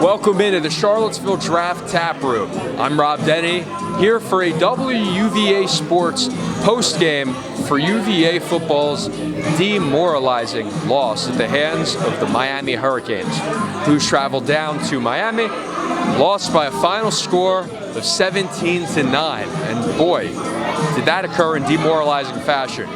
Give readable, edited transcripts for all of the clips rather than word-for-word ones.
Welcome into the Charlottesville Draft Tap Room. I'm Robb Dehney, here for a WUVA Sports post-game for UVA football's demoralizing loss at the hands of the Miami Hurricanes, who's traveled down to Miami, lost by a final score of 17-9. And boy, did that occur in demoralizing fashion.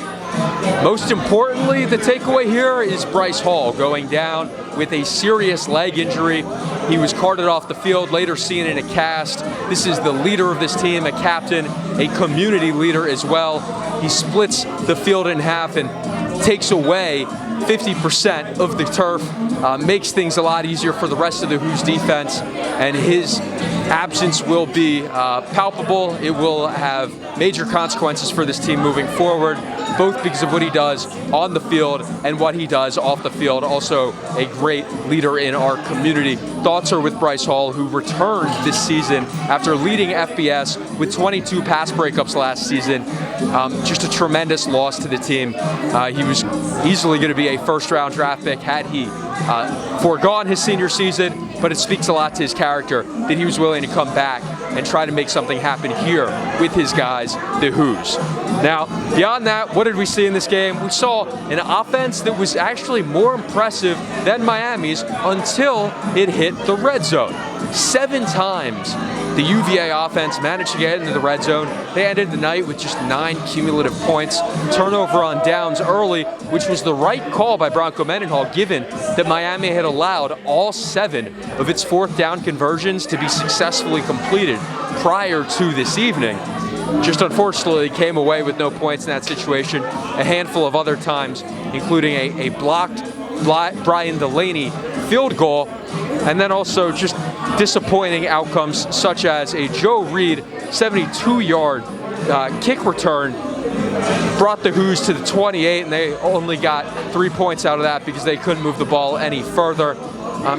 Most importantly, the takeaway here is Bryce Hall going down with a serious leg injury. He was carted off the field, later seen in a cast. This is the leader of this team, a captain, a community leader as well. He splits the field in half and takes away 50% of the turf, makes things a lot easier for the rest of the Who's defense, and his absence will be palpable. It will have major consequences for this team moving forward, both because of what he does on the field and what he does off the field. Also a great leader in our community. Thoughts are with Bryce Hall, who returned this season after leading FBS with 22 pass breakups last season. Just a tremendous loss to the team. He was easily going to be a first-round draft pick had he foregone his senior season, but it speaks a lot to his character that he was willing to come back and try to make something happen here with his guys, the Who's. Now, beyond that, what did we see in this game? We saw an offense that was actually more impressive than Miami's until it hit the red zone. 7 times the UVA offense managed to get into the red zone. They ended the night with just 9 cumulative points. Turnover on downs early, which was the right call by Bronco Mendenhall, given that Miami had allowed all 7 of its 4th down conversions to be successfully completed prior to this evening. Just unfortunately came away with no points in that situation. A handful of other times, including a blocked Brian Delaney field goal, and then also just disappointing outcomes such as a Joe Reed 72-yard kick return brought the Who's to the 28, and they only got 3 points out of that because they couldn't move the ball any further.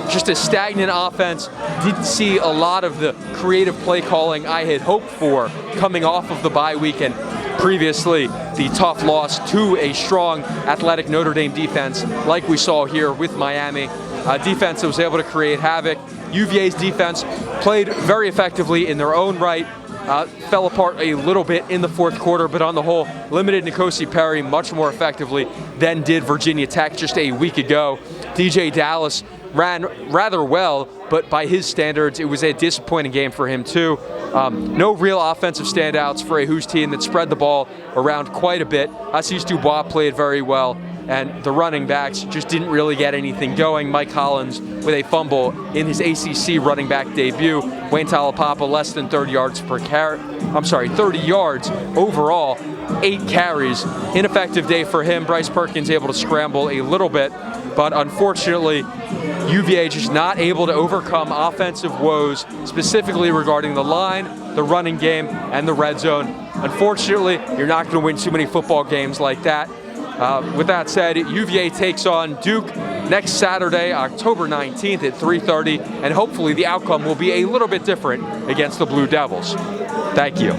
Just a stagnant offense. Didn't see a lot of the creative play calling I had hoped for coming off of the bye weekend. Previously, the tough loss to a strong, athletic Notre Dame defense like we saw here with Miami. Defense that was able to create havoc. UVA's defense played very effectively in their own right. Fell apart a little bit in the 4th quarter, but on the whole, limited N'Kosi Perry much more effectively than did Virginia Tech just a week ago. DJ Dallas ran rather well, but by his standards, it was a disappointing game for him too. No real offensive standouts for a Who's team that spread the ball around quite a bit. Assis Dubois played very well, and the running backs just didn't really get anything going. Mike Hollins with a fumble in his ACC running back debut. Wayne Talapapa less than 30 yards per carry. 30 yards overall, 8 carries. Ineffective day for him. Bryce Perkins able to scramble a little bit, but unfortunately, UVA just not able to overcome offensive woes, specifically regarding the line, the running game, and the red zone. Unfortunately, you're not going to win too many football games like that. With that said, UVA takes on Duke next Saturday, October 19th at 3:30, and hopefully the outcome will be a little bit different against the Blue Devils. Thank you.